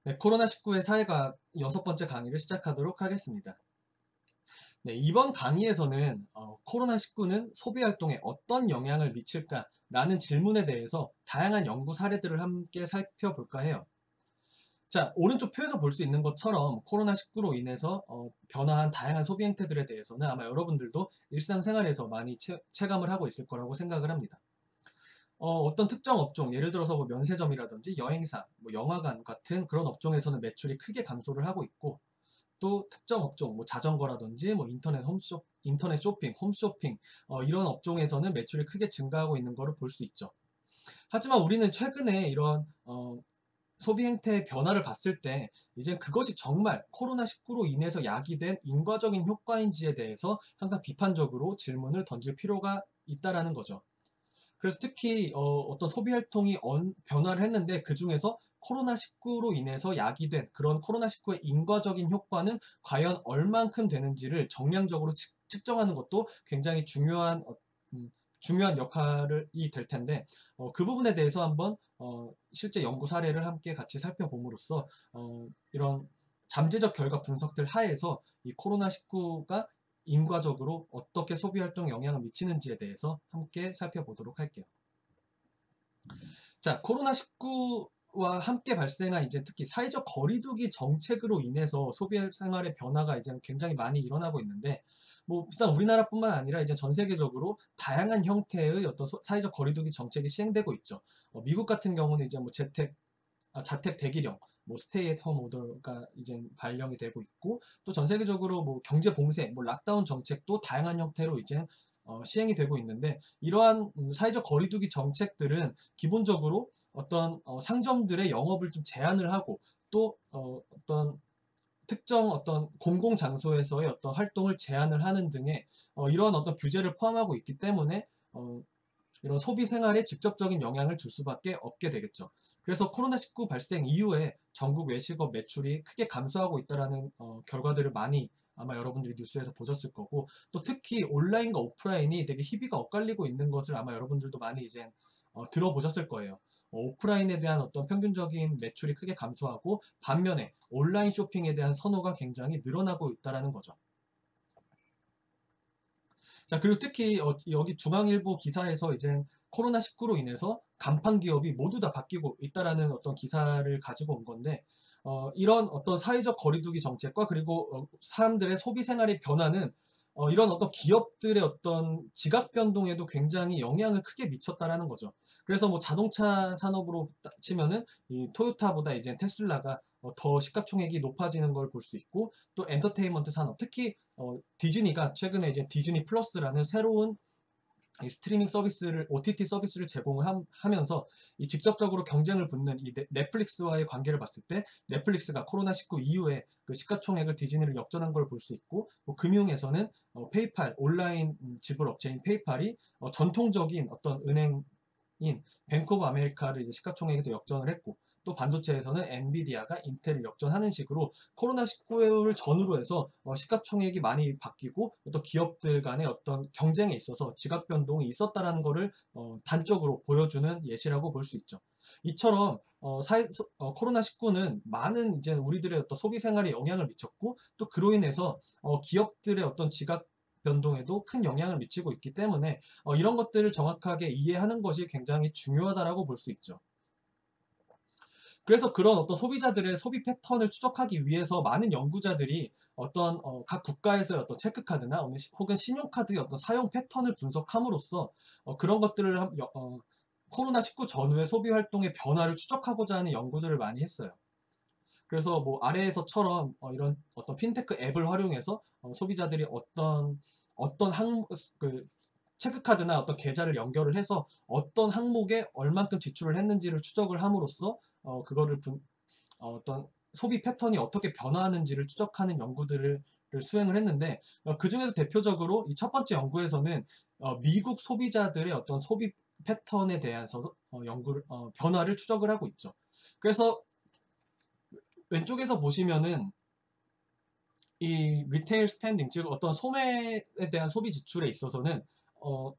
네, 코로나19의 사회과학 6번째 강의를 시작하도록 하겠습니다. 네, 이번 강의에서는 코로나19는 소비활동에 어떤 영향을 미칠까라는 질문에 대해서 다양한 연구 사례들을 함께 살펴볼까 해요. 자, 오른쪽 표에서 볼 수 있는 것처럼 코로나19로 인해서 변화한 다양한 소비 행태들에 대해서는 아마 여러분들도 일상생활에서 많이 체감을 하고 있을 거라고 생각을 합니다. 어떤 특정 업종, 예를 들어서 뭐 면세점이라든지 여행사, 뭐 영화관 같은 그런 업종에서는 매출이 크게 감소를 하고 있고, 또 특정 업종, 뭐 자전거라든지 뭐 인터넷 쇼핑, 홈쇼핑 이런 업종에서는 매출이 크게 증가하고 있는 것을 볼 수 있죠. 하지만 우리는 최근에 이런 소비 행태의 변화를 봤을 때 이제 그것이 정말 코로나19로 인해서 야기된 인과적인 효과인지에 대해서 항상 비판적으로 질문을 던질 필요가 있다라는 거죠. 그래서 특히 떤 소비 활동이 변화를 했는데 그 중에서 코로나19로 인해서 야기된 그런 코로나19의 인과적인 효과는 과연 얼만큼 되는지를 정량적으로 측정하는 것도 굉장히 음, 중요한 역할이 될 텐데 그 부분에 대해서 한번 실제 연구 사례를 함께 같이 살펴봄으로써 이런 잠재적 결과 분석들 하에서 이 코로나19가 인과적으로 어떻게 소비 활동에 영향을 미치는지에 대해서 함께 살펴보도록 할게요. 자, 코로나19와 함께 발생한 이제 특히 사회적 거리두기 정책으로 인해서 소비 생활의 변화가 이제 굉장히 많이 일어나고 있는데, 뭐 일단 우리나라뿐만 아니라 이제 전 세계적으로 다양한 형태의 어떤 사회적 거리두기 정책이 시행되고 있죠. 미국 같은 경우는 이제 뭐 자택 대기령, 뭐 스테이 앳 홈 오더가 이제 발령이 되고 있고, 또 전 세계적으로 뭐 경제 봉쇄, 뭐 락다운 정책도 다양한 형태로 이제 시행이 되고 있는데, 이러한 사회적 거리두기 정책들은 기본적으로 어떤 상점들의 영업을 좀 제한을 하고, 또 어떤 특정 어떤 공공 장소에서의 어떤 활동을 제한을 하는 등의 이런 어떤 규제를 포함하고 있기 때문에 이런 소비 생활에 직접적인 영향을 줄 수밖에 없게 되겠죠. 그래서 코로나19 발생 이후에 전국 외식업 매출이 크게 감소하고 있다는 결과들을 많이 아마 여러분들이 뉴스에서 보셨을 거고, 또 특히 온라인과 오프라인이 되게 희비가 엇갈리고 있는 것을 아마 여러분들도 많이 이제 들어보셨을 거예요. 오프라인에 대한 어떤 평균적인 매출이 크게 감소하고, 반면에 온라인 쇼핑에 대한 선호가 굉장히 늘어나고 있다는 거죠. 자, 그리고 특히 여기 중앙일보 기사에서 이제 코로나19로 인해서 간판 기업이 모두 다 바뀌고 있다라는 어떤 기사를 가지고 온 건데, 이런 어떤 사회적 거리두기 정책과 그리고 사람들의 소비 생활의 변화는 이런 어떤 기업들의 어떤 지각 변동에도 굉장히 영향을 크게 미쳤다라는 거죠. 그래서 뭐 자동차 산업으로 치면은 이 토요타보다 이제 테슬라가 더 시가총액이 높아지는 걸 볼 수 있고, 또 엔터테인먼트 산업, 특히 디즈니가 최근에 이제 디즈니 플러스라는 새로운 이 스트리밍 서비스를 OTT 서비스를 제공을 하면서 이 직접적으로 경쟁을 붙는 이 넷플릭스와의 관계를 봤을 때 넷플릭스가 코로나19 이후에 그 시가총액을 디즈니를 역전한 걸 볼 수 있고, 뭐 금융에서는 페이팔 온라인 지불 업체인 페이팔이 전통적인 어떤 은행인 뱅크 오브 아메리카를 이제 시가총액에서 역전을 했고, 또 반도체에서는 엔비디아가 인텔을 역전하는 식으로 코로나19를 전후로 해서 시가총액이 많이 바뀌고 어떤 기업들 간의 어떤 경쟁에 있어서 지각 변동이 있었다라는 것을 단적으로 보여주는 예시라고 볼 수 있죠. 이처럼 코로나19는 많은 이제 우리들의 어떤 소비 생활에 영향을 미쳤고, 또 그로 인해서 기업들의 어떤 지각 변동에도 큰 영향을 미치고 있기 때문에 이런 것들을 정확하게 이해하는 것이 굉장히 중요하다라고 볼 수 있죠. 그래서 그런 어떤 소비자들의 소비 패턴을 추적하기 위해서 많은 연구자들이 어떤 각 국가에서의 어떤 체크카드나 혹은 신용카드의 어떤 사용 패턴을 분석함으로써 그런 것들을 코로나19 전후의 소비 활동의 변화를 추적하고자 하는 연구들을 많이 했어요. 그래서 뭐 아래에서처럼 이런 어떤 핀테크 앱을 활용해서 소비자들이 어떤 그 체크카드나 어떤 계좌를 연결을 해서 어떤 항목에 얼만큼 지출을 했는지를 추적을 함으로써 그거를 어떤 소비 패턴이 어떻게 변화하는지를 추적하는 연구들을 수행을 했는데, 그 중에서 대표적으로 이 첫 번째 연구에서는 미국 소비자들의 어떤 소비 패턴에 대해서 변화를 추적을 하고 있죠. 그래서 왼쪽에서 보시면은 이 리테일 스펜딩, 즉 어떤 소매에 대한 소비 지출에 있어서는 어,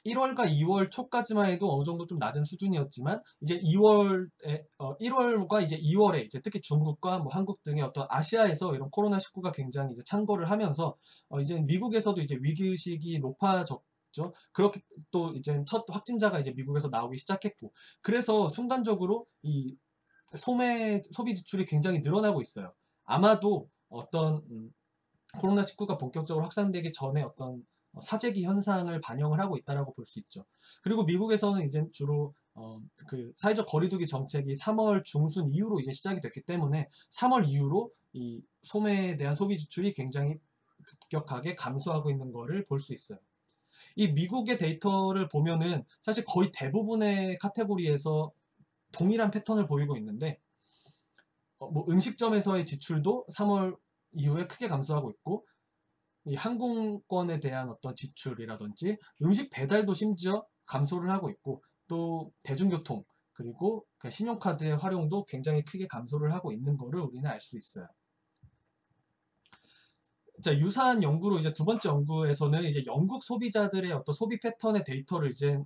1월과 2월 초까지만 해도 어느 정도 좀 낮은 수준이었지만 이제 1월과 이제 2월에 이제 특히 중국과 뭐 한국 등의 어떤 아시아에서 이런 코로나19가 굉장히 이제 창궐을 하면서 이제 미국에서도 이제 위기의식이 높아졌죠. 그렇게 또 이제 첫 확진자가 이제 미국에서 나오기 시작했고, 그래서 순간적으로 이 소비 지출이 굉장히 늘어나고 있어요. 아마도 어떤 코로나19가 본격적으로 확산되기 전에 어떤 사재기 현상을 반영을 하고 있다라고 볼 수 있죠. 그리고 미국에서는 이제 주로 그 사회적 거리두기 정책이 3월 중순 이후로 이제 시작이 됐기 때문에 3월 이후로 이 소매에 대한 소비 지출이 굉장히 급격하게 감소하고 있는 것을 볼 수 있어요. 이 미국의 데이터를 보면은 사실 거의 대부분의 카테고리에서 동일한 패턴을 보이고 있는데, 뭐 음식점에서의 지출도 3월 이후에 크게 감소하고 있고, 이 항공권에 대한 어떤 지출이라든지 음식 배달도 심지어 감소를 하고 있고, 또 대중교통 그리고 신용카드의 활용도 굉장히 크게 감소를 하고 있는 거를 우리는 알 수 있어요. 자, 유사한 연구로 이제 두 번째 연구에서는 이제 영국 소비자들의 어떤 소비 패턴의 데이터를 이제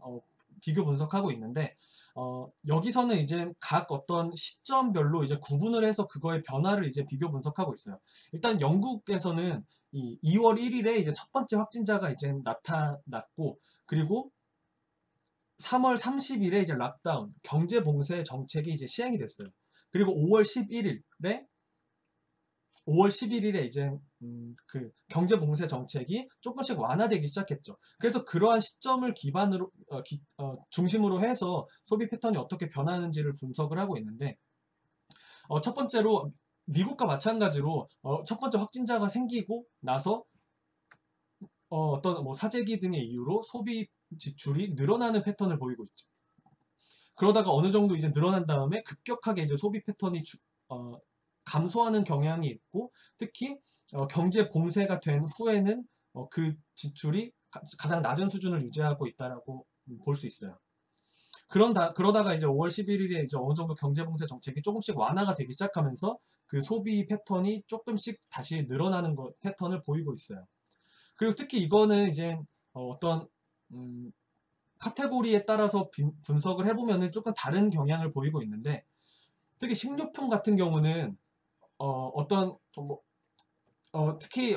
비교 분석하고 있는데, 여기서는 이제 각 어떤 시점별로 이제 구분을 해서 그거의 변화를 이제 비교 분석하고 있어요. 일단 영국에서는 이 2월 1일에 이제 첫 번째 확진자가 이제 나타났고, 그리고 3월 30일에 이제 락다운, 경제 봉쇄 정책이 이제 시행이 됐어요. 그리고 5월 11일에 이제 그 경제 봉쇄 정책이 조금씩 완화되기 시작했죠. 그래서 그러한 시점을 기반으로 중심으로 해서 소비 패턴이 어떻게 변하는지를 분석을 하고 있는데, 첫 번째로 미국과 마찬가지로 첫 번째 확진자가 생기고 나서 어떤 뭐 사재기 등의 이유로 소비 지출이 늘어나는 패턴을 보이고 있죠. 그러다가 어느 정도 이제 늘어난 다음에 급격하게 이제 소비 패턴이 감소하는 경향이 있고, 특히 경제 봉쇄가 된 후에는 그 지출이 가장 낮은 수준을 유지하고 있다라고 볼 수 있어요. 그러다가 이제 5월 11일에 이제 어느 정도 경제 봉쇄 정책이 조금씩 완화가 되기 시작하면서 그 소비 패턴이 조금씩 다시 늘어나는 패턴을 보이고 있어요. 그리고 특히 이거는 이제 어떤 카테고리에 따라서 분석을 해보면은 조금 다른 경향을 보이고 있는데, 특히 식료품 같은 경우는 특히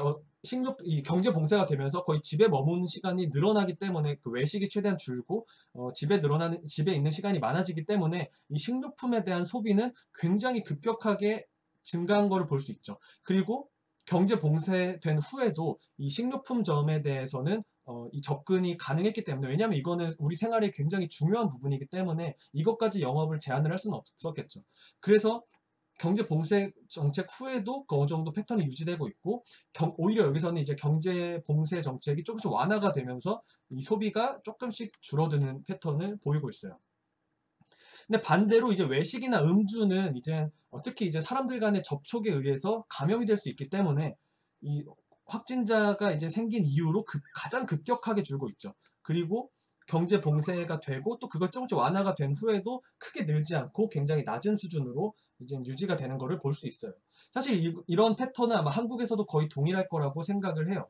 이 경제 봉쇄가 되면서 거의 집에 머무는 시간이 늘어나기 때문에 그 외식이 최대한 줄고 집에 있는 시간이 많아지기 때문에 이 식료품에 대한 소비는 굉장히 급격하게 증가한 것을 볼 수 있죠. 그리고 경제 봉쇄된 후에도 이 식료품점에 대해서는 이 접근이 가능했기 때문에, 왜냐하면 이거는 우리 생활에 굉장히 중요한 부분이기 때문에 이것까지 영업을 제한을 할 수는 없었겠죠. 그래서 경제 봉쇄 정책 후에도 어느 정도 패턴이 유지되고 있고, 오히려 여기서는 이제 경제 봉쇄 정책이 조금씩 완화가 되면서 이 소비가 조금씩 줄어드는 패턴을 보이고 있어요. 근데 반대로 이제 외식이나 음주는 이제 특히 이제 사람들 간의 접촉에 의해서 감염이 될 수 있기 때문에 이 확진자가 이제 생긴 이후로 가장 급격하게 줄고 있죠. 그리고 경제 봉쇄가 되고 또 그걸 조금씩 완화가 된 후에도 크게 늘지 않고 굉장히 낮은 수준으로 이제 유지가 되는 것을 볼 수 있어요. 사실 이런 패턴은 아마 한국에서도 거의 동일할 거라고 생각을 해요.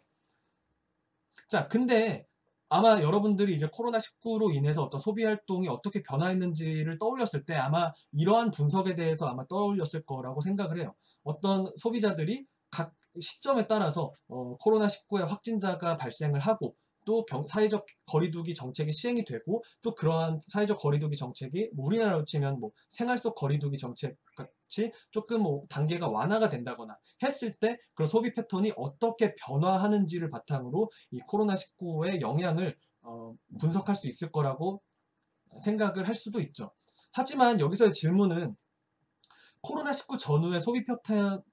자, 근데 아마 여러분들이 이제 코로나19로 인해서 어떤 소비 활동이 어떻게 변화했는지를 떠올렸을 때 아마 이러한 분석에 대해서 아마 떠올렸을 거라고 생각을 해요. 어떤 소비자들이 각 시점에 따라서 코로나19의 확진자가 발생을 하고, 또 사회적 거리두기 정책이 시행이 되고, 또 그러한 사회적 거리두기 정책이 우리나라로 치면 뭐 생활 속 거리두기 정책 같이 조금 뭐 단계가 완화가 된다거나 했을 때 그런 소비 패턴이 어떻게 변화하는지를 바탕으로 이 코로나19의 영향을 분석할 수 있을 거라고 생각을 할 수도 있죠. 하지만 여기서의 질문은 코로나19 전후의 소비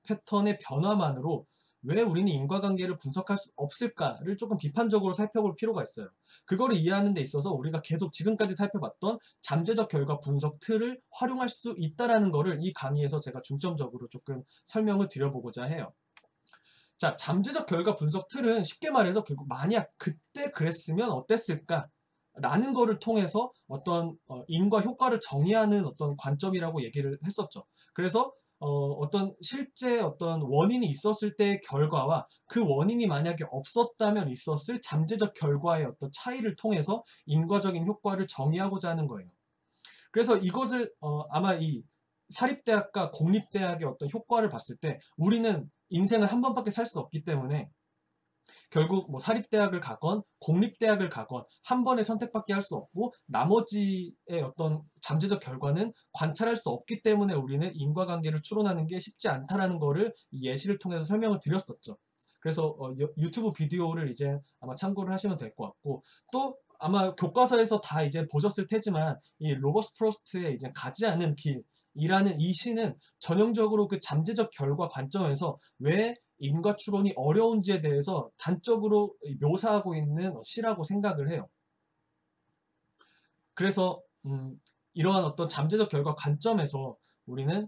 패턴의 변화만으로 왜 우리는 인과관계를 분석할 수 없을까를 조금 비판적으로 살펴볼 필요가 있어요. 그거를 이해하는 데 있어서 우리가 계속 지금까지 살펴봤던 잠재적 결과 분석 틀을 활용할 수 있다는 거를 이 강의에서 제가 중점적으로 조금 설명을 드려보고자 해요. 자, 잠재적 결과 분석 틀은 쉽게 말해서 결국 만약 그때 그랬으면 어땠을까? 라는 거를 통해서 어떤 인과 효과를 정의하는 어떤 관점이라고 얘기를 했었죠. 그래서 어떤 실제 어떤 원인이 있었을 때의 결과와 그 원인이 만약에 없었다면 있었을 잠재적 결과의 어떤 차이를 통해서 인과적인 효과를 정의하고자 하는 거예요. 그래서 이것을 아마 이 사립대학과 공립대학의 어떤 효과를 봤을 때 우리는 인생을 한 번밖에 살 수 없기 때문에 결국 뭐 사립대학을 가건 공립대학을 가건 한 번의 선택밖에 할 수 없고 나머지의 어떤 잠재적 결과는 관찰할 수 없기 때문에 우리는 인과관계를 추론하는 게 쉽지 않다라는 거를 이 예시를 통해서 설명을 드렸었죠. 그래서 유튜브 비디오를 이제 아마 참고를 하시면 될 것 같고, 또 아마 교과서에서 다 이제 보셨을 테지만 이 로버트 프로스트의 이제 가지 않은 길이라는 이 시는 전형적으로 그 잠재적 결과 관점에서 왜 인과 추론이 어려운지에 대해서 단적으로 묘사하고 있는 시라고 생각을 해요. 그래서 이러한 어떤 잠재적 결과 관점에서 우리는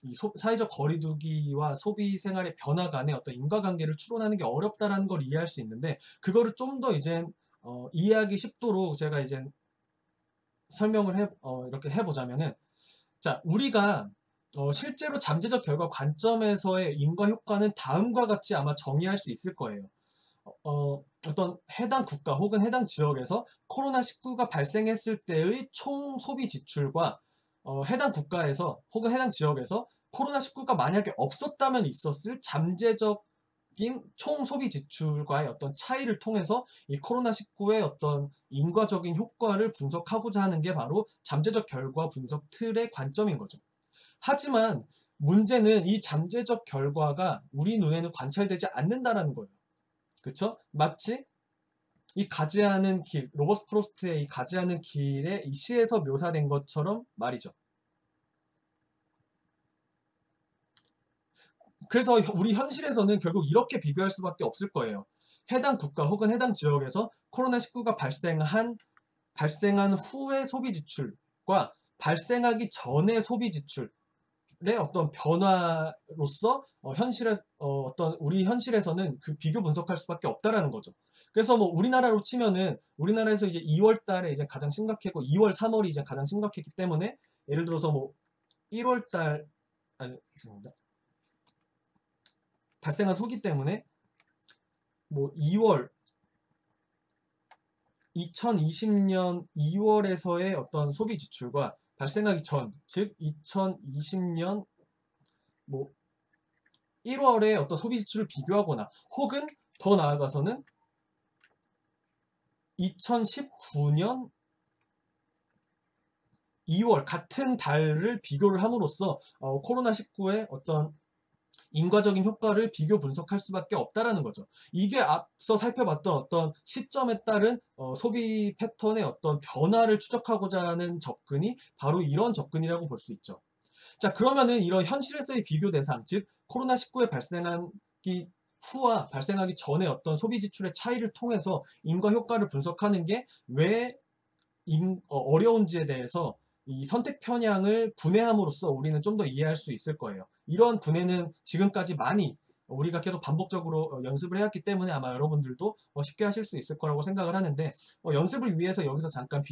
이 사회적 거리두기와 소비 생활의 변화 간의 어떤 인과관계를 추론하는 게 어렵다라는 걸 이해할 수 있는데, 그거를 좀 더 이제 이해하기 쉽도록 제가 이제 설명을 이렇게 해보자면은, 자, 우리가 실제로 잠재적 결과 관점에서의 인과 효과는 다음과 같이 아마 정의할 수 있을 거예요. 어떤 해당 국가 혹은 해당 지역에서 코로나19가 발생했을 때의 총 소비 지출과 해당 국가에서 혹은 해당 지역에서 코로나19가 만약에 없었다면 있었을 잠재적인 총 소비 지출과의 어떤 차이를 통해서 이 코로나19의 어떤 인과적인 효과를 분석하고자 하는 게 바로 잠재적 결과 분석 틀의 관점인 거죠. 하지만 문제는 이 잠재적 결과가 우리 눈에는 관찰되지 않는다라는 거예요. 그쵸? 마치 이 가지 않은 길, 로버트 프로스트의 이 가지 않은 길의 이 시에서 묘사된 것처럼 말이죠. 그래서 우리 현실에서는 결국 이렇게 비교할 수밖에 없을 거예요. 해당 국가 혹은 해당 지역에서 코로나19가 발생한 후의 소비 지출과 발생하기 전의 소비 지출의 어떤 변화로서 어떤 우리 현실에서는 그 비교 분석할 수밖에 없다라는 거죠. 그래서 뭐 우리나라로 치면은 우리나라에서 이제 2월 달에 이제 가장 심각했고 2월, 3월이 이제 가장 심각했기 때문에 예를 들어서 뭐 1월 달 아니 죄송합니다. 발생한 후기 때문에 뭐 2월 2020년 2월에서의 어떤 소비 지출과 발생하기 전, 즉 2020년 뭐 1월에 어떤 소비 지출을 비교하거나 혹은 더 나아가서는 2019년 2월 같은 달을 비교를 함으로써 코로나19의 어떤 인과적인 효과를 비교 분석할 수밖에 없다라는 거죠. 이게 앞서 살펴봤던 어떤 시점에 따른 소비 패턴의 어떤 변화를 추적하고자 하는 접근이 바로 이런 접근이라고 볼 수 있죠. 자, 그러면은 이런 현실에서의 비교 대상, 즉 코로나19에 발생하기 후와 발생하기 전의 어떤 소비 지출의 차이를 통해서 인과 효과를 분석하는 게 왜 어려운지에 대해서 이 선택 편향을 분해함으로써 우리는 좀 더 이해할 수 있을 거예요. 이러한 분해는 지금까지 많이 우리가 계속 반복적으로 연습을 해왔기 때문에 아마 여러분들도 쉽게 하실 수 있을 거라고 생각을 하는데, 연습을 위해서 여기서 잠깐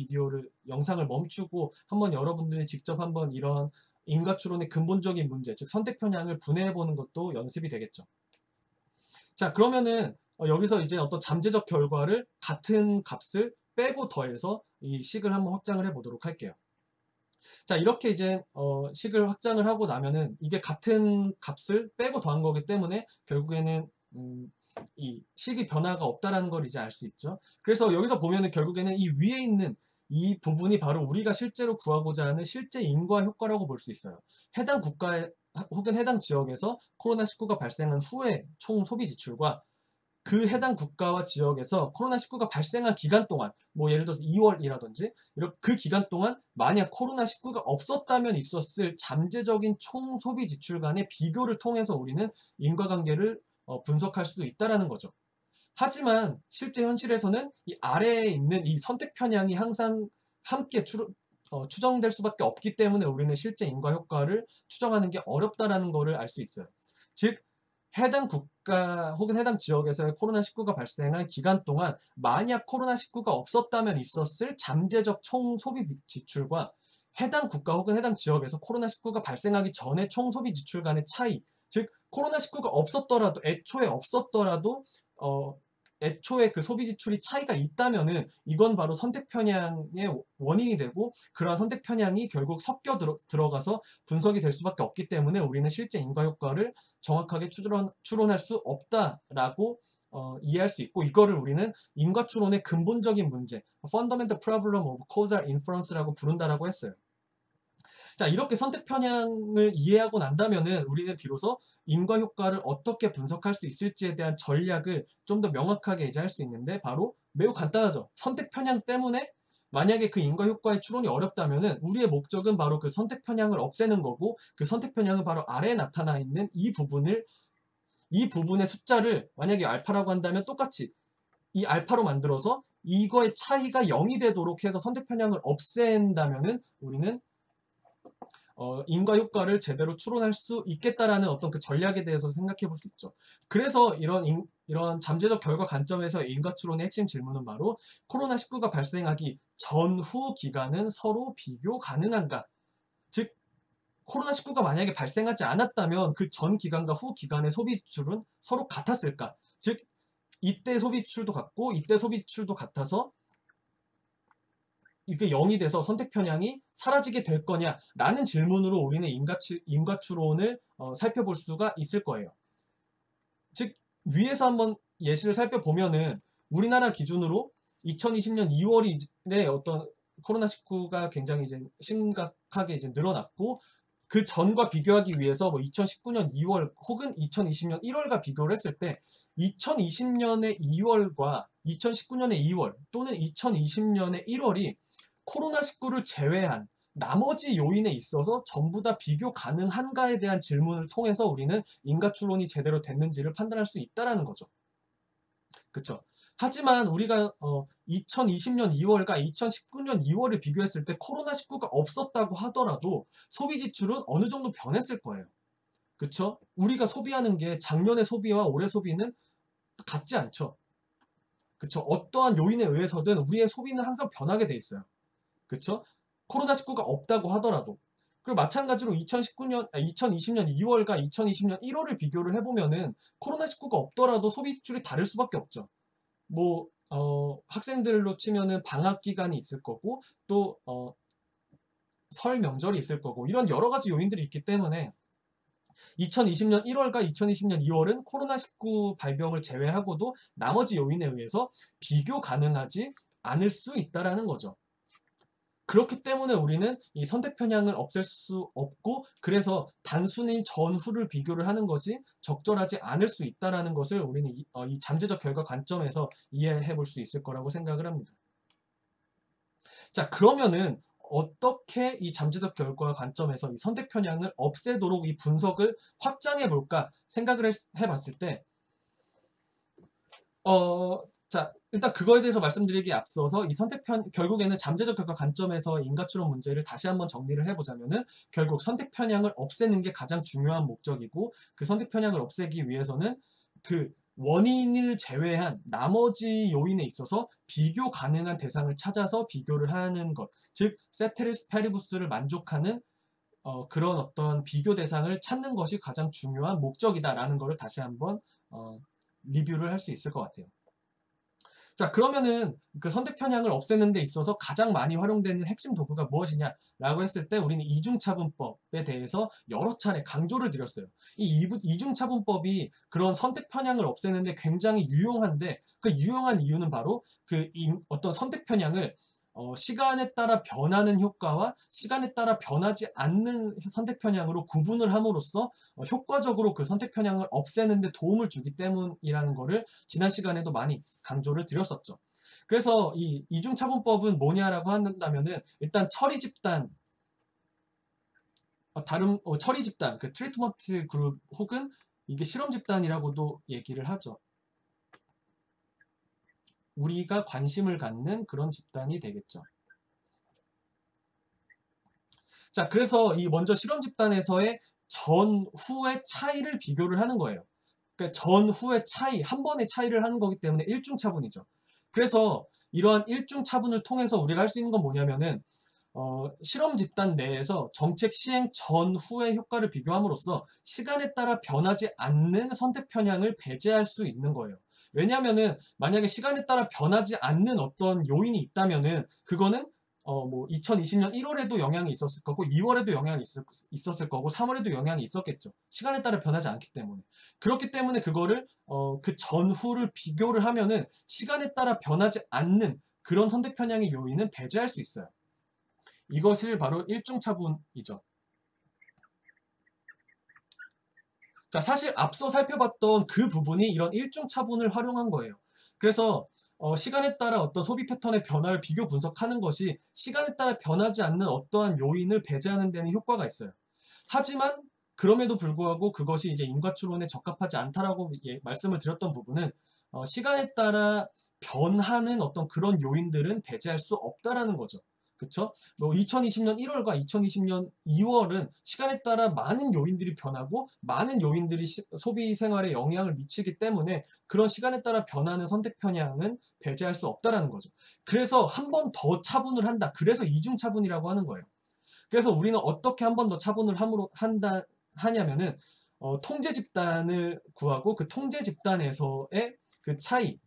영상을 멈추고 한번 여러분들이 직접 한번 이런 인과추론의 근본적인 문제, 즉 선택 편향을 분해해보는 것도 연습이 되겠죠. 자, 그러면은 여기서 이제 어떤 잠재적 결과를 같은 값을 빼고 더해서 이 식을 한번 확장을 해보도록 할게요. 자, 이렇게 이제 식을 확장을 하고 나면은 이게 같은 값을 빼고 더한 거기 때문에 결국에는 이 식이 변화가 없다라는 걸 이제 알 수 있죠. 그래서 여기서 보면은 결국에는 이 위에 있는 이 부분이 바로 우리가 실제로 구하고자 하는 실제 인과 효과라고 볼 수 있어요. 해당 국가에 혹은 해당 지역에서 코로나19가 발생한 후에 총 소비 지출과 그 해당 국가와 지역에서 코로나19가 발생한 기간 동안, 뭐 예를 들어서 2월이라든지 그 기간 동안 만약 코로나19가 없었다면 있었을 잠재적인 총 소비 지출 간의 비교를 통해서 우리는 인과관계를 분석할 수도 있다라는 거죠. 하지만 실제 현실에서는 이 아래에 있는 이 선택 편향이 항상 함께 추정될 수밖에 없기 때문에 우리는 실제 인과 효과를 추정하는 게 어렵다라는 것을 알 수 있어요. 즉 해당 국가 혹은 해당 지역에서의 코로나19가 발생한 기간 동안 만약 코로나19가 없었다면 있었을 잠재적 총 소비 지출과 해당 국가 혹은 해당 지역에서 코로나19가 발생하기 전에 총 소비 지출 간의 차이, 즉 코로나19가 없었더라도 애초에 그 소비 지출이 차이가 있다면은 이건 바로 선택 편향의 원인이 되고, 그러한 선택 편향이 결국 섞여 들어가서 분석이 될 수밖에 없기 때문에 우리는 실제 인과 효과를 정확하게 추론할 수 없다라고 이해할 수 있고, 이거를 우리는 인과 추론의 근본적인 문제, Fundamental Problem of Causal Inference라고 부른다라고 했어요. 자, 이렇게 선택 편향을 이해하고 난다면은 우리는 비로소 인과 효과를 어떻게 분석할 수 있을지에 대한 전략을 좀 더 명확하게 할 수 있는데, 바로 매우 간단하죠. 선택 편향 때문에 만약에 그 인과 효과의 추론이 어렵다면은 우리의 목적은 바로 그 선택 편향을 없애는 거고, 그 선택 편향은 바로 아래에 나타나 있는 이 부분의 숫자를 만약에 알파라고 한다면 똑같이 이 알파로 만들어서 이거의 차이가 0이 되도록 해서 선택 편향을 없앤다면은 우리는 인과 효과를 제대로 추론할 수 있겠다라는 어떤 그 전략에 대해서 생각해 볼 수 있죠. 그래서 이런 잠재적 결과 관점에서 인과 추론의 핵심 질문은 바로 코로나19가 발생하기 전후 기간은 서로 비교 가능한가? 즉 코로나19가 만약에 발생하지 않았다면 그 전 기간과 후 기간의 소비 지출은 서로 같았을까? 즉 이때 소비 지출도 같고 이때 소비 지출도 같아서 이게 0이 돼서 선택 편향이 사라지게 될 거냐라는 질문으로 우리는 인과 추론을 살펴볼 수가 있을 거예요. 즉 위에서 한번 예시를 살펴보면은 우리나라 기준으로 2020년 2월에 어떤 코로나19가 굉장히 이제 심각하게 이제 늘어났고, 그 전과 비교하기 위해서 뭐 2019년 2월 혹은 2020년 1월과 비교를 했을 때 2020년의 2월과 2019년의 2월 또는 2020년의 1월이 코로나19를 제외한 나머지 요인에 있어서 전부 다 비교 가능한가에 대한 질문을 통해서 우리는 인과 추론이 제대로 됐는지를 판단할 수 있다는 거죠. 그쵸? 하지만 우리가 2020년 2월과 2019년 2월을 비교했을 때 코로나19가 없었다고 하더라도 소비 지출은 어느 정도 변했을 거예요. 그쵸? 우리가 소비하는 게 작년의 소비와 올해 소비는 같지 않죠. 그쵸? 어떠한 요인에 의해서든 우리의 소비는 항상 변하게 돼 있어요. 그쵸? 코로나19가 없다고 하더라도. 그리고 마찬가지로 2020년 2월과 2020년 1월을 비교를 해보면은 코로나19가 없더라도 소비 지출이 다를 수밖에 없죠. 뭐 학생들로 치면은 방학 기간이 있을 거고, 또 설 명절이 있을 거고, 이런 여러 가지 요인들이 있기 때문에 2020년 1월과 2020년 2월은 코로나19 발병을 제외하고도 나머지 요인에 의해서 비교 가능하지 않을 수 있다라는 거죠. 그렇기 때문에 우리는 이 선택 편향을 없앨 수 없고, 그래서 단순히 전후를 비교를 하는 것이 적절하지 않을 수 있다는 것을 우리는 이 잠재적 결과 관점에서 이해해 볼 수 있을 거라고 생각을 합니다. 자, 그러면은 어떻게 이 잠재적 결과 관점에서 이 선택 편향을 없애도록 이 분석을 확장해 볼까 생각을 해봤을 때, 자, 일단 그거에 대해서 말씀드리기에 앞서서 이 결국에는 잠재적 결과 관점에서 인과추론 문제를 다시 한번 정리를 해보자면은, 결국 선택 편향을 없애는 게 가장 중요한 목적이고, 그 선택 편향을 없애기 위해서는 그 원인을 제외한 나머지 요인에 있어서 비교 가능한 대상을 찾아서 비교를 하는 것, 즉 세테리스 페리부스를 만족하는 그런 어떤 비교 대상을 찾는 것이 가장 중요한 목적이다라는 것을 다시 한번 리뷰를 할 수 있을 것 같아요. 자, 그러면은 그 선택 편향을 없애는 데 있어서 가장 많이 활용되는 핵심 도구가 무엇이냐라고 했을 때 우리는 이중차분법에 대해서 여러 차례 강조를 드렸어요. 이 이중차분법이 그런 선택 편향을 없애는 데 굉장히 유용한데, 그 유용한 이유는 바로 어떤 선택 편향을 시간에 따라 변하는 효과와 시간에 따라 변하지 않는 선택 편향으로 구분을 함으로써 효과적으로 그 선택 편향을 없애는 데 도움을 주기 때문이라는 것을 지난 시간에도 많이 강조를 드렸었죠. 그래서 이 이중차분법은 뭐냐라고 한다면은, 일단 처리 집단, 처리 집단, 그 트리트먼트 그룹 혹은 이게 실험 집단이라고도 얘기를 하죠. 우리가 관심을 갖는 그런 집단이 되겠죠. 자, 그래서 이 먼저 실험 집단에서의 전후의 차이를 비교를 하는 거예요. 그러니까 전후의 차이, 한 번의 차이를 하는 거기 때문에 일중차분이죠. 그래서 이러한 일중차분을 통해서 우리가 할 수 있는 건 뭐냐면은 실험 집단 내에서 정책 시행 전후의 효과를 비교함으로써 시간에 따라 변하지 않는 선택 편향을 배제할 수 있는 거예요. 왜냐하면은 만약에 시간에 따라 변하지 않는 어떤 요인이 있다면은 그거는 뭐 2020년 1월에도 영향이 있었을 거고 2월에도 영향이 있었을 거고 3월에도 영향이 있었겠죠. 시간에 따라 변하지 않기 때문에. 그렇기 때문에 그거를 그 전후를 비교를 하면은 시간에 따라 변하지 않는 그런 선택 편향의 요인은 배제할 수 있어요. 이것을 바로 일중차분이죠. 자, 사실 앞서 살펴봤던 그 부분이 이런 일중차분을 활용한 거예요. 그래서 시간에 따라 어떤 소비 패턴의 변화를 비교 분석하는 것이 시간에 따라 변하지 않는 어떠한 요인을 배제하는 데는 효과가 있어요. 하지만 그럼에도 불구하고 그것이 이제 인과추론에 적합하지 않다라고 말씀을 드렸던 부분은 시간에 따라 변하는 어떤 그런 요인들은 배제할 수 없다라는 거죠. 그쵸? 뭐 2020년 1월과 2020년 2월은 시간에 따라 많은 요인들이 변하고 많은 요인들이 소비 생활에 영향을 미치기 때문에 그런 시간에 따라 변하는 선택 편향은 배제할 수 없다라는 거죠. 그래서 한 번 더 차분을 한다. 그래서 이중 차분이라고 하는 거예요. 그래서 우리는 어떻게 한 번 더 차분을 하냐면은 통제 집단을 구하고 그 통제 집단에서의 그 차이,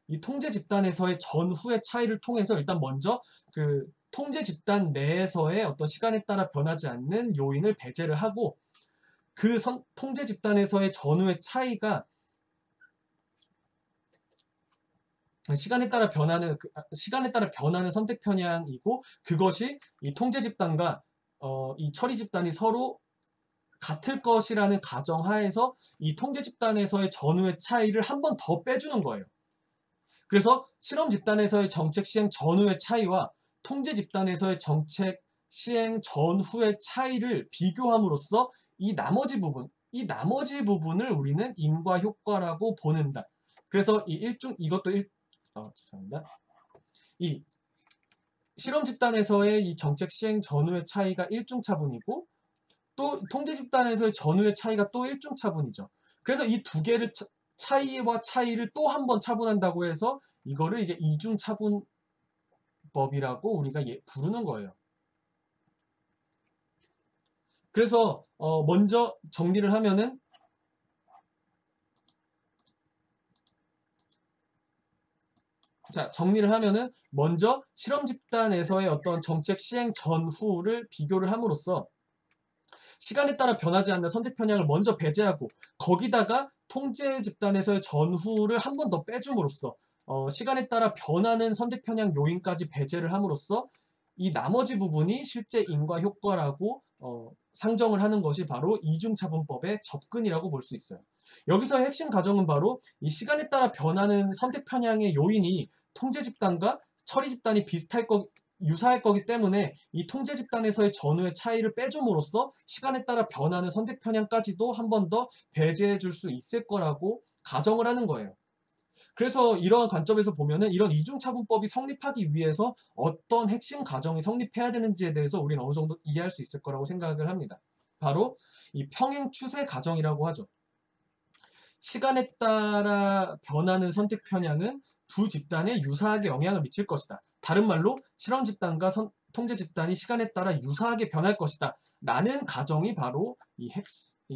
이 통제 집단에서의 전후의 차이를 통해서 일단 먼저 그 통제 집단 내에서의 어떤 시간에 따라 변하지 않는 요인을 배제를 하고 그 통제 집단에서의 전후의 차이가 시간에 따라 변하는 선택 편향이고 그것이 이 통제 집단과 이 처리 집단이 서로 같을 것이라는 가정하에서 이 통제 집단에서의 전후의 차이를 한 번 더 빼주는 거예요. 그래서 실험 집단에서의 정책 시행 전후의 차이와 통제 집단에서의 정책 시행 전후의 차이를 비교함으로써 이 나머지 부분을 우리는 인과 효과라고 보는다. 그래서 죄송합니다. 이 실험 집단에서의 이 정책 시행 전후의 차이가 일중차분이고 또 통제 집단에서의 전후의 차이가 또 일중차분이죠. 그래서 이 두 개를 차이와 차이를 또 한 번 차분한다고 해서 이거를 이제 이중차분법이라고 우리가 부르는 거예요. 그래서 먼저 정리를 하면은 먼저 실험 집단에서의 어떤 정책 시행 전후를 비교를 함으로써 시간에 따라 변하지 않는 선택 편향을 먼저 배제하고 거기다가 통제 집단에서의 전후를 한 번 더 빼줌으로써 시간에 따라 변하는 선택 편향 요인까지 배제를 함으로써 이 나머지 부분이 실제 인과 효과라고 상정을 하는 것이 바로 이중차분법의 접근이라고 볼 수 있어요. 여기서의 핵심 가정은 바로 이 시간에 따라 변하는 선택 편향의 요인이 통제 집단과 처리 집단이 유사할 거기 때문에 이 통제 집단에서의 전후의 차이를 빼줌으로써 시간에 따라 변하는 선택 편향까지도 한 번 더 배제해 줄 수 있을 거라고 가정을 하는 거예요. 그래서 이러한 관점에서 보면은 이런 이중차분법이 성립하기 위해서 어떤 핵심 가정이 성립해야 되는지에 대해서 우리는 어느 정도 이해할 수 있을 거라고 생각을 합니다. 바로 이 평행 추세 가정이라고 하죠. 시간에 따라 변하는 선택 편향은 두 집단에 유사하게 영향을 미칠 것이다. 다른 말로 실험 집단과 통제 집단이 시간에 따라 유사하게 변할 것이다. 라는 가정이 바로 이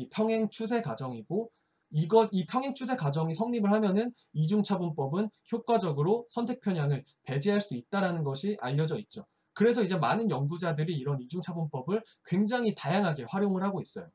평행 추세 가정이고 이 평행 추세 가정이 성립을 하면은 이중차분법은 효과적으로 선택 편향을 배제할 수 있다는 것이 알려져 있죠. 그래서 이제 많은 연구자들이 이런 이중차분법을 굉장히 다양하게 활용을 하고 있어요.